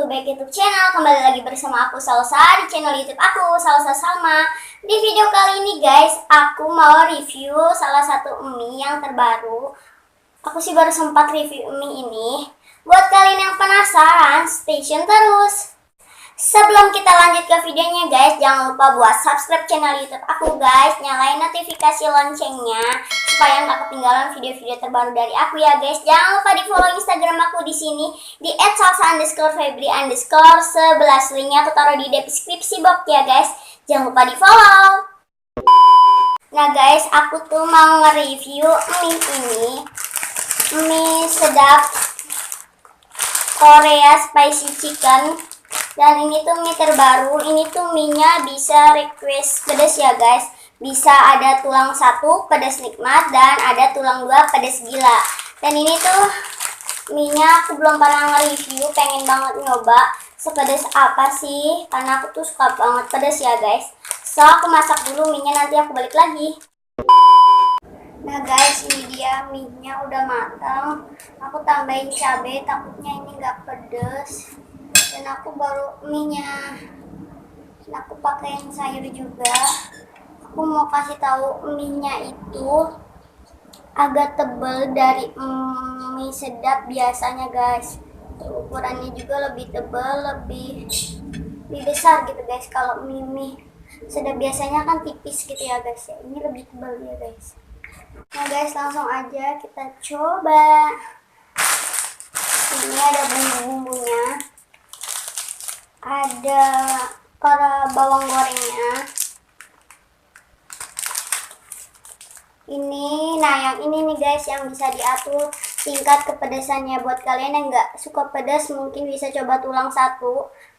to back YouTube channel. Kembali lagi bersama aku Salsa di channel YouTube aku, Salsa Salma. Di video kali ini guys, aku mau review salah satu mie yang terbaru. Aku sih baru sempat review mie ini. Buat kalian yang penasaran, stay tune terus. Sebelum kita lanjut ke videonya guys, jangan lupa buat subscribe channel YouTube aku guys, nyalain notifikasi loncengnya supaya nggak ketinggalan video-video terbaru dari aku ya guys. Jangan lupa di follow Instagram aku di sini di @salsa_febri_11. Linknya aku taruh di deskripsi box ya guys. Jangan lupa di follow. Nah guys, aku tuh mau nge-review mie ini, mie sedap Korea spicy chicken. Dan ini tuh mie terbaru. Ini tuh mie-nya bisa request pedas ya guys. Bisa ada tulang 1 pedas nikmat dan ada tulang 2 pedas gila. Dan ini tuh mie-nya aku belum pernah nge-review, pengen banget nyoba sepedas apa sih, karena aku tuh suka banget pedas ya guys. So aku masak dulu mie-nya, nanti aku balik lagi. Nah guys, ini dia mie-nya udah matang. Aku tambahin cabai, takutnya ini nggak pedas. Dan aku baru mie-nya, dan aku pakein sayur juga. Aku mau kasih tahu mie-nya itu agak tebal dari mie sedap biasanya guys. Ukurannya juga lebih tebal, lebih besar gitu guys. Kalau mie sedap biasanya kan tipis gitu ya guys ya. Ini lebih tebal ya guys. Nah guys, langsung aja kita coba. Ini ada bumbu-bumbunya. Ada para bawang gorengnya. Ini, nah yang ini nih guys yang bisa diatur tingkat kepedasannya. Buat kalian yang nggak suka pedas mungkin bisa coba tulang 1,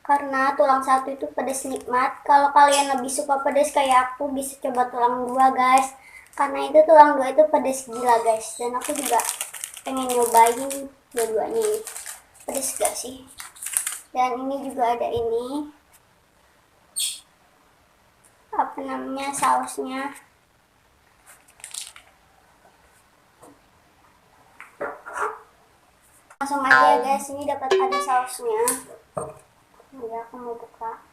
karena tulang 1 itu pedas nikmat. Kalau kalian lebih suka pedas kayak aku bisa coba tulang 2 guys, karena itu tulang 2 itu pedas gila guys. Dan aku juga pengen nyobain dua-duanya ini, pedas gak sih. Dan ini juga ada ini, apa namanya, sausnya. Langsung aja guys, ini dapat ada sausnya. Jadi aku mau buka.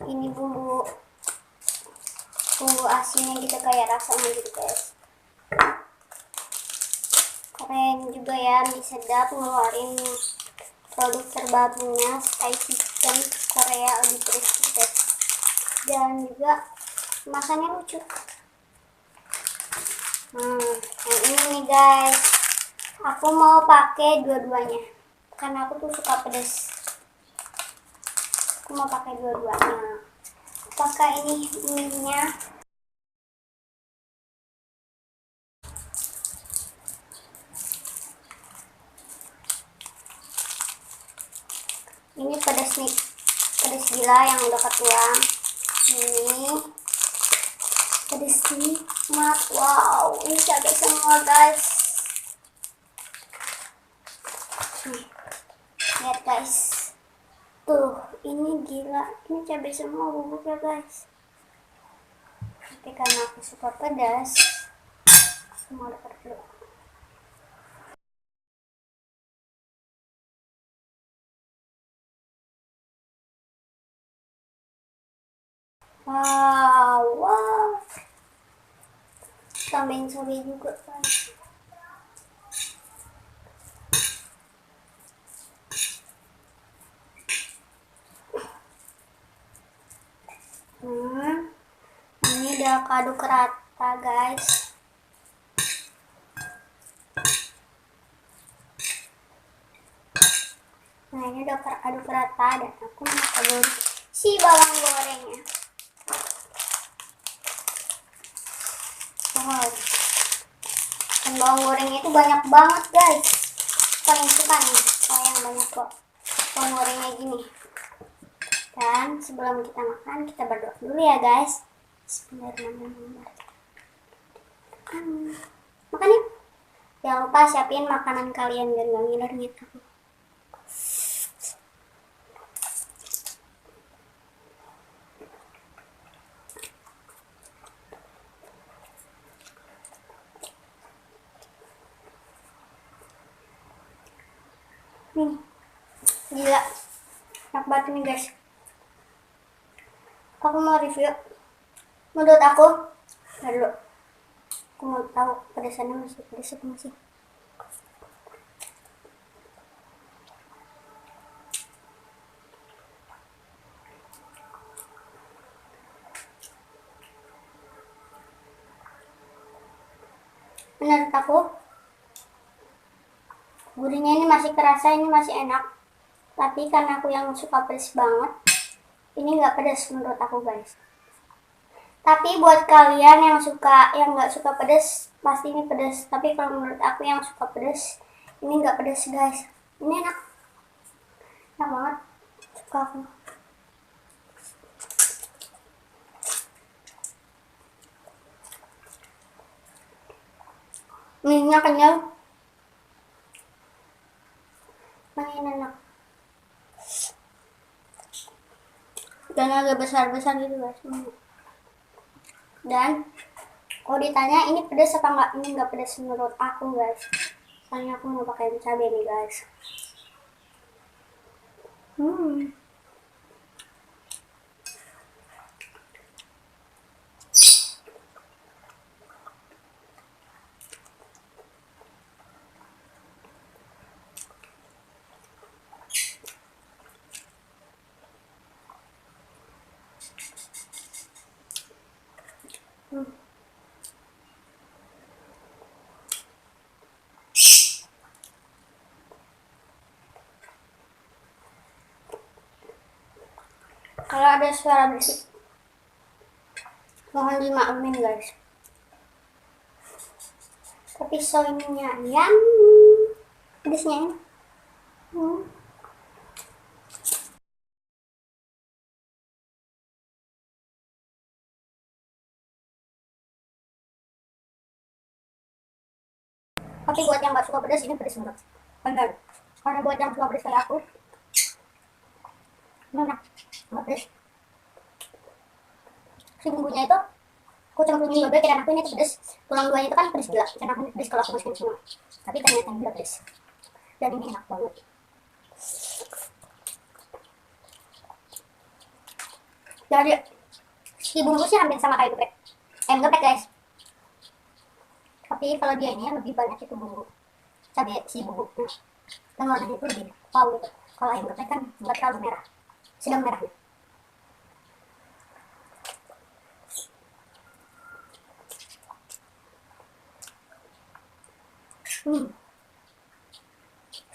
Ini bumbu asinnya gitu, kayak rasanya gitu guys. Keren juga ya, mie sedap ngeluarin produk terbarunya, spicy chicken Korea lebih crispy guys. Dan juga makannya lucu. Yang ini nih guys, aku mau pakai dua-duanya karena aku tuh suka pedas. Aku mau pakai dua-duanya. Pakai ini mie-nya. Ini pedas nih, pedas gila yang udah ketuang. Ini pedas nikmat. Wow, ini cabai semua guys. Nih, lihat guys. Tuh, ini gila. Ini cabai semua bubuknya guys. Tapi karena aku suka pedas, aku mau dapat dulu. Wow. Tambahin cabai juga guys. Ini udah aduk rata guys. Nah ini udah aduk rata dan aku mau tabur si bawang gorengnya. Wow, dan bawang gorengnya itu banyak banget guys. Paling suka nih kalau yang banyak kok bawang gorengnya gini. Dan sebelum kita makan, kita berdoa dulu ya guys. Bismillahirrahmanirrahim. Makan yuk. Jangan lupa siapin makanan kalian biar gak ngiler gitu. Nih, gila, enak banget nih guys. Aku mau review. Menurut aku, dulu, aku mau tahu pedasannya masih pedas atau masih. Menurut aku, gurihnya ini masih kerasa, ini masih enak. Tapi karena aku yang suka pedas banget, ini nggak pedas menurut aku guys. Tapi buat kalian yang nggak suka pedas, pasti ini pedas. Tapi kalau menurut aku yang suka pedas, ini nggak pedas guys. Ini enak, enak banget, suka aku. Minyak kenyal, makin enak. Dan agak besar-besar gitu guys. Dan kalau ditanya ini pedas apa enggak, ini enggak pedas menurut aku guys. Soalnya aku mau pakai cabai nih guys. Kalau ada suara berisik, mohon dimaklumin guys. Tapi soalnya yang pedasnya ini. Tapi buat yang nggak suka pedas, ini pedas banget. Benar. Karena buat yang suka pedas kayak aku, ini enak, nggak pedas. Si bumbunya itu, aku cemplungin juga, kira aku ini tuh pedas. Tulang duanya itu kan pedas gila, karena aku pedas kalau aku masukin semua. Tapi ternyata ini pedas. Dan ini enak banget. Jadi, si bumbu sih hampir sama kayak geprek. Geprek guys. Tapi kalau dia ini lebih banyak itu bumbu. Cabai si bumbu. Dan warnanya itu lebih wow gitu. Kalau ayam geprek kan nggak terlalu merah. Sedang merahnya.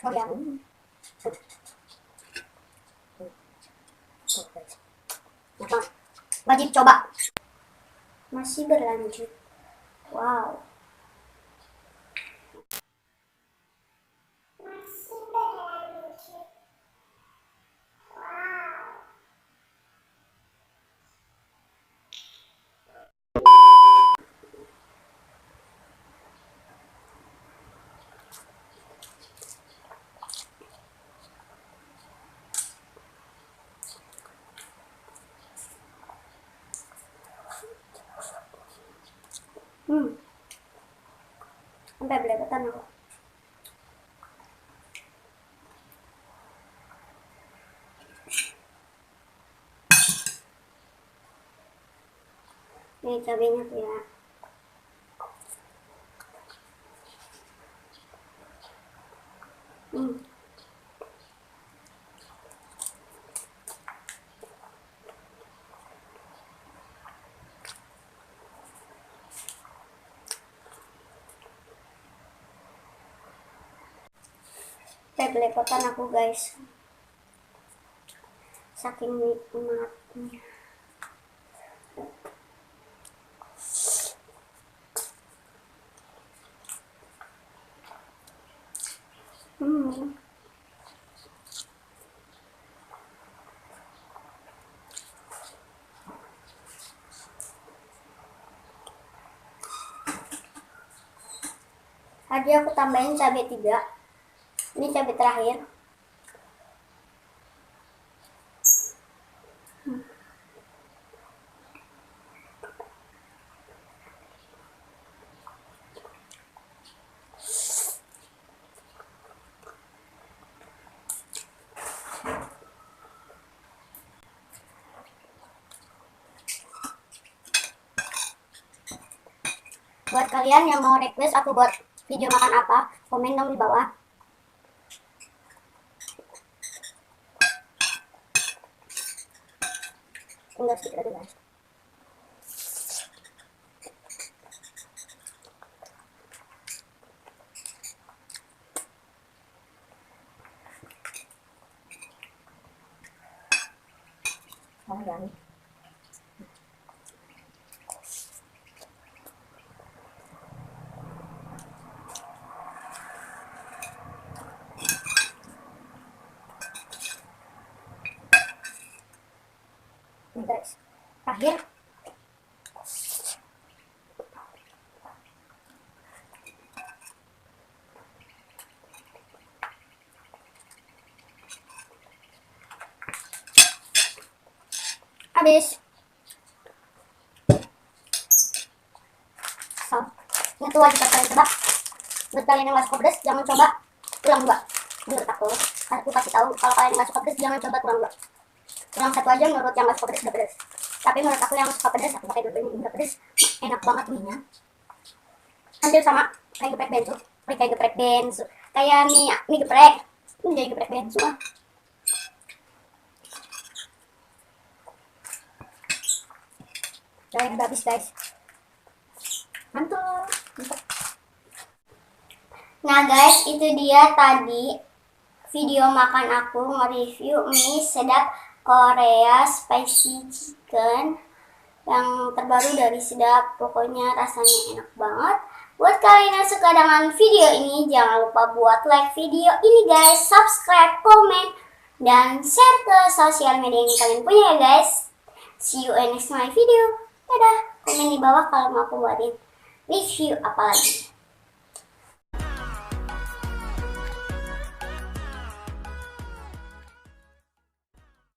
Sayang. Wajib coba. Masih berlanjut. Wow. Masih berlanjut. Sampai belepotan aku. Ini cabenya tuh ya. Sampai belepotan aku guys. Saking nikmatnya. Tadi aku tambahin cabai 3. Ini cabai terakhir. Buat kalian yang mau request aku buat video makan apa, komen dong di bawah. Tinggal sedikit lagi guys. Sayang. Ini guys, terakhir. Habis. So, itu wajib kalian coba. Buat kalian yang gak suka pedas, jangan coba tulang 2. Menurut aku kasih tahu kalau kalian gak suka pedas, jangan coba tulang 2. Tulang 1 aja menurut yang gak suka pedas udah pedas. Tapi menurut aku yang suka pedas, aku pakai dulu ini udah pedas. Enak banget mie-nya. Hampir sama kayak geprek bensu. Kayak geprek bensu. Kayak mie geprek. Ini jadi geprek bensu ah. Udah habis guys. Mantap. Nah guys, itu dia tadi video makan aku nge-review mie sedap Korea spicy chicken yang terbaru dari Sedap. Pokoknya rasanya enak banget. Buat kalian yang suka dengan video ini, jangan lupa buat like video ini guys, subscribe, komen, dan share ke sosial media yang kalian punya ya guys. See you in next my video. Dadah. Komen di bawah kalau mau aku buatin review apa lagi.